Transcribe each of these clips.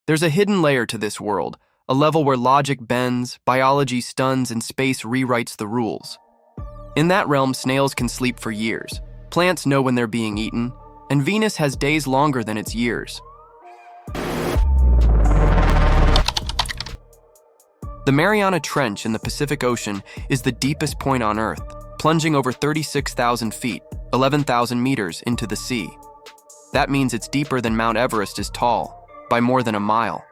There's a hidden layer to this world, a level where logic bends, biology stuns, and space rewrites the rules. In that realm, snails can sleep for years, plants know when they're being eaten, and Venus has days longer than its years. The Mariana Trench in the Pacific Ocean is the deepest point on Earth, plunging over 36,000 feet, 11,000 meters into the sea. That means it's deeper than Mount Everest is tall, by more than a mile.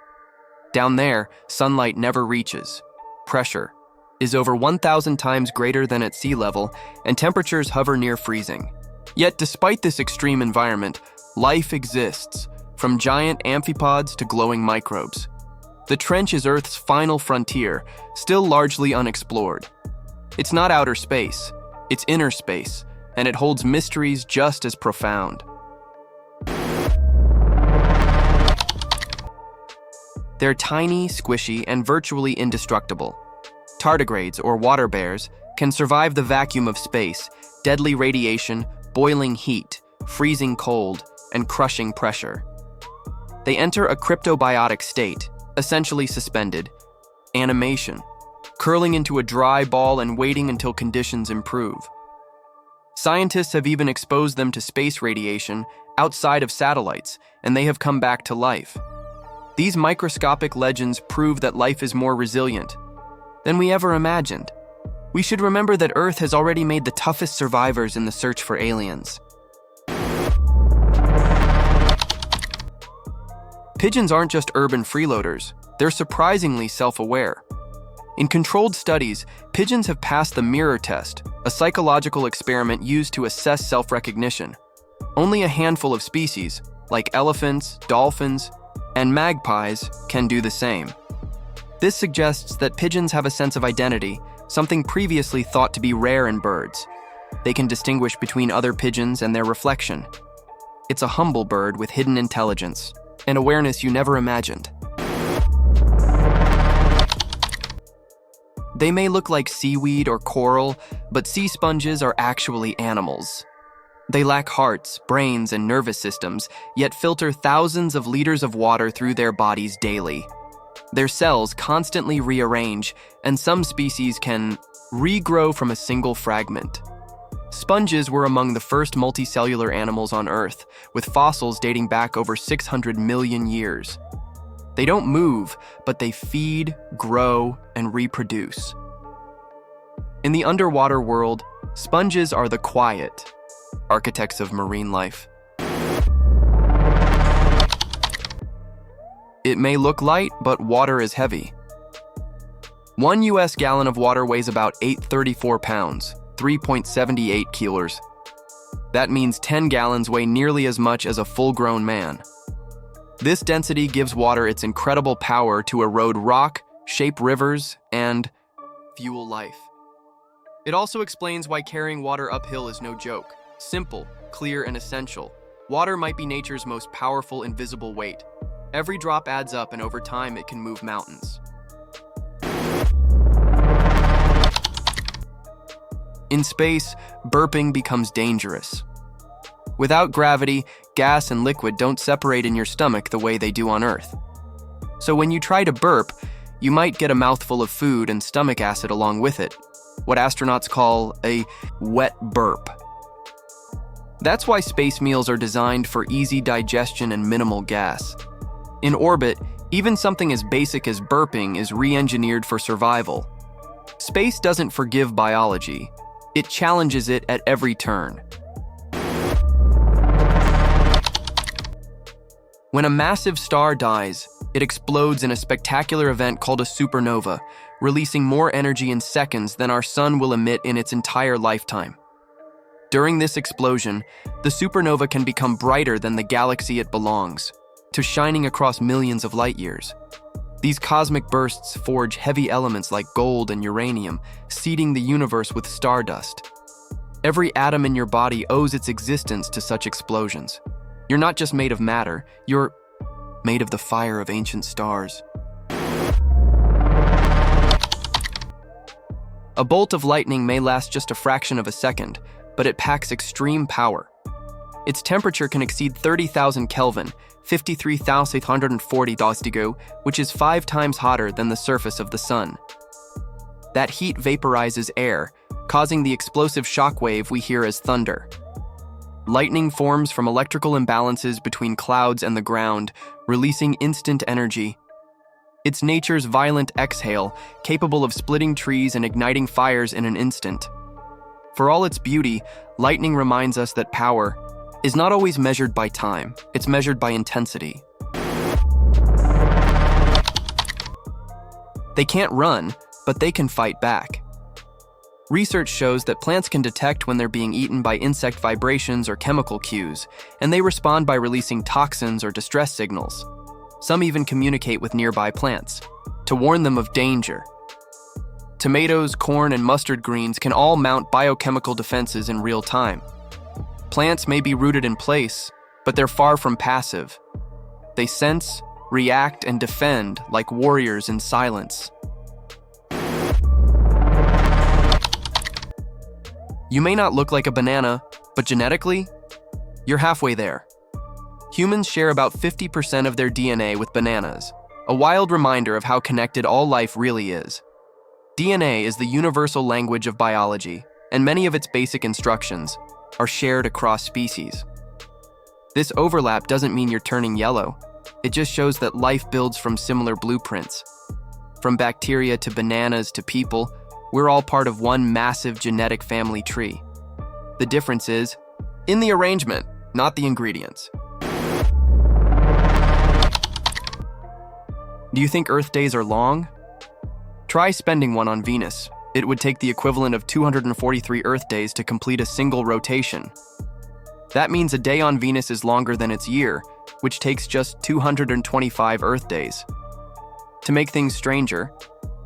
Down there, sunlight never reaches. Pressure is over 1,000 times greater than at sea level, and temperatures hover near freezing. Yet despite this extreme environment, life exists, from giant amphipods to glowing microbes. The trench is Earth's final frontier, still largely unexplored. It's not outer space, it's inner space, and it holds mysteries just as profound. They're tiny, squishy, and virtually indestructible. Tardigrades, or water bears, can survive the vacuum of space, deadly radiation, boiling heat, freezing cold, and crushing pressure. They enter a cryptobiotic state, essentially suspended animation, curling into a dry ball and waiting until conditions improve. Scientists have even exposed them to space radiation outside of satellites, and they have come back to life. These microscopic legends prove that life is more resilient than we ever imagined. We should remember that Earth has already made the toughest survivors in the search for aliens. Pigeons aren't just urban freeloaders, they're surprisingly self-aware. In controlled studies, pigeons have passed the mirror test, a psychological experiment used to assess self-recognition. Only a handful of species, like elephants, dolphins, and magpies, can do the same. This suggests that pigeons have a sense of identity, something previously thought to be rare in birds. They can distinguish between other pigeons and their reflection. It's a humble bird with hidden intelligence, an awareness you never imagined. They may look like seaweed or coral, but sea sponges are actually animals. They lack hearts, brains, and nervous systems, yet filter thousands of liters of water through their bodies daily. Their cells constantly rearrange, and some species can regrow from a single fragment. Sponges were among the first multicellular animals on Earth, with fossils dating back over 600 million years. They don't move, but they feed, grow, and reproduce. In the underwater world, sponges are the quiet architects of marine life. It may look light, but water is heavy. 1 US gallon of water weighs about 834 pounds, 3.78 kilos. That means 10 gallons weigh nearly as much as a full-grown man. This density gives water its incredible power to erode rock, shape rivers, and fuel life. It also explains why carrying water uphill is no joke. Simple, clear, and essential. Water might be nature's most powerful invisible weight. Every drop adds up, and over time it can move mountains. In space, burping becomes dangerous. Without gravity, gas and liquid don't separate in your stomach the way they do on Earth. So when you try to burp, you might get a mouthful of food and stomach acid along with it, what astronauts call a wet burp. That's why space meals are designed for easy digestion and minimal gas. In orbit, even something as basic as burping is re-engineered for survival. Space doesn't forgive biology. It challenges it at every turn. When a massive star dies, it explodes in a spectacular event called a supernova, releasing more energy in seconds than our sun will emit in its entire lifetime. During this explosion, the supernova can become brighter than the galaxy it belongs, to shining across millions of light years. These cosmic bursts forge heavy elements like gold and uranium, seeding the universe with stardust. Every atom in your body owes its existence to such explosions. You're not just made of matter, you're made of the fire of ancient stars. A bolt of lightning may last just a fraction of a second, but it packs extreme power. Its temperature can exceed 30,000 Kelvin, 53,840 Celsius, which is 5 times hotter than the surface of the sun. That heat vaporizes air, causing the explosive shock wave we hear as thunder. Lightning forms from electrical imbalances between clouds and the ground, releasing instant energy. It's nature's violent exhale, capable of splitting trees and igniting fires in an instant. For all its beauty, lightning reminds us that power is not always measured by time, it's measured by intensity. They can't run, but they can fight back. Research shows that plants can detect when they're being eaten by insect vibrations or chemical cues, and they respond by releasing toxins or distress signals. Some even communicate with nearby plants to warn them of danger. Tomatoes, corn, and mustard greens can all mount biochemical defenses in real time. Plants may be rooted in place, but they're far from passive. They sense, react, and defend like warriors in silence. You may not look like a banana, but genetically, you're halfway there. Humans share about 50% of their DNA with bananas, a wild reminder of how connected all life really is. DNA is the universal language of biology, and many of its basic instructions are shared across species. This overlap doesn't mean you're turning yellow. It just shows that life builds from similar blueprints. From bacteria to bananas to people, we're all part of one massive genetic family tree. The difference is in the arrangement, not the ingredients. Do you think Earth days are long? Try spending one on Venus. It would take the equivalent of 243 Earth days to complete a single rotation. That means a day on Venus is longer than its year, which takes just 225 Earth days. To make things stranger,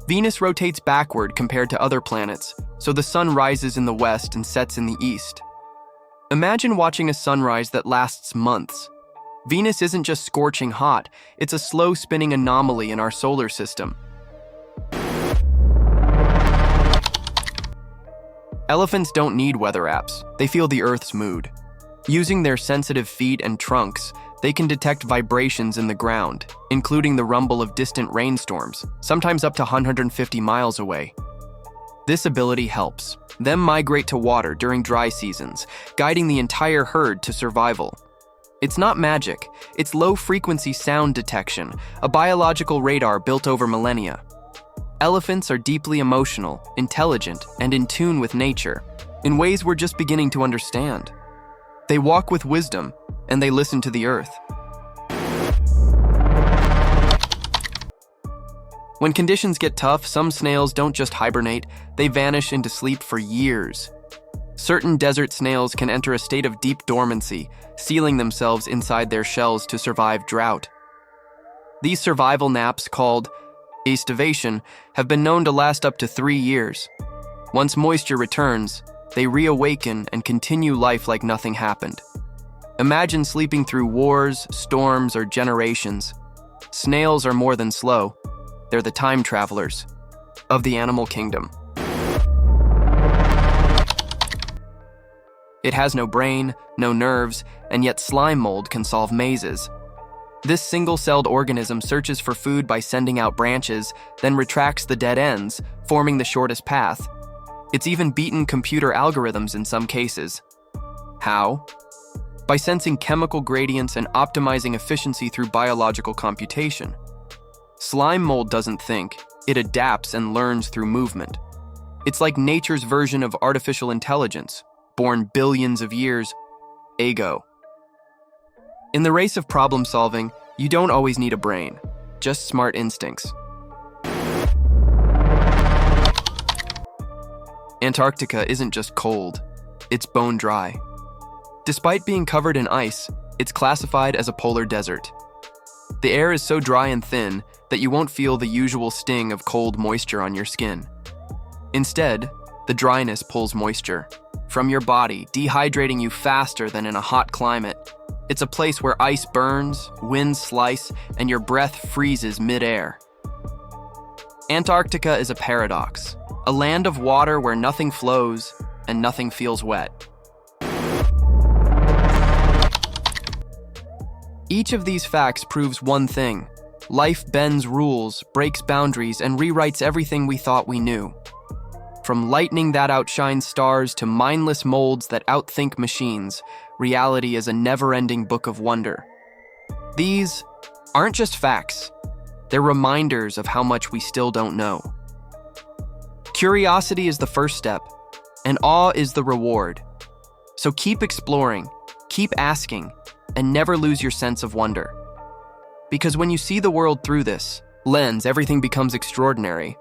Venus rotates backward compared to other planets, so the sun rises in the west and sets in the east. Imagine watching a sunrise that lasts months. Venus isn't just scorching hot, it's a slow-spinning anomaly in our solar system. Elephants don't need weather apps, they feel the Earth's mood. Using their sensitive feet and trunks, they can detect vibrations in the ground, including the rumble of distant rainstorms, sometimes up to 150 miles away. This ability helps them migrate to water during dry seasons, guiding the entire herd to survival. It's not magic, it's low-frequency sound detection, a biological radar built over millennia. Elephants are deeply emotional, intelligent, and in tune with nature, in ways we're just beginning to understand. They walk with wisdom, and they listen to the earth. When conditions get tough, some snails don't just hibernate, they vanish into sleep for years. Certain desert snails can enter a state of deep dormancy, sealing themselves inside their shells to survive drought. These survival naps, called estivation, have been known to last up to 3 years. Once moisture returns, they reawaken and continue life like nothing happened. Imagine sleeping through wars, storms, or generations. Snails are more than slow. They're the time travelers of the animal kingdom. It has no brain, no nerves, and yet slime mold can solve mazes. This single-celled organism searches for food by sending out branches, then retracts the dead ends, forming the shortest path. It's even beaten computer algorithms in some cases. How? By sensing chemical gradients and optimizing efficiency through biological computation. Slime mold doesn't think, it adapts and learns through movement. It's like nature's version of artificial intelligence, born billions of years ago. In the race of problem solving, you don't always need a brain, just smart instincts. Antarctica isn't just cold, it's bone dry. Despite being covered in ice, it's classified as a polar desert. The air is so dry and thin that you won't feel the usual sting of cold moisture on your skin. Instead, the dryness pulls moisture from your body, dehydrating you faster than in a hot climate. It's a place where ice burns, winds slice, and your breath freezes mid-air. Antarctica is a paradox, a land of water where nothing flows and nothing feels wet. Each of these facts proves one thing: life bends rules, breaks boundaries, and rewrites everything we thought we knew. From lightning that outshines stars to mindless molds that outthink machines, reality is a never-ending book of wonder. These aren't just facts, they're reminders of how much we still don't know. Curiosity is the first step, and awe is the reward. So keep exploring, keep asking, and never lose your sense of wonder. Because when you see the world through this lens, everything becomes extraordinary.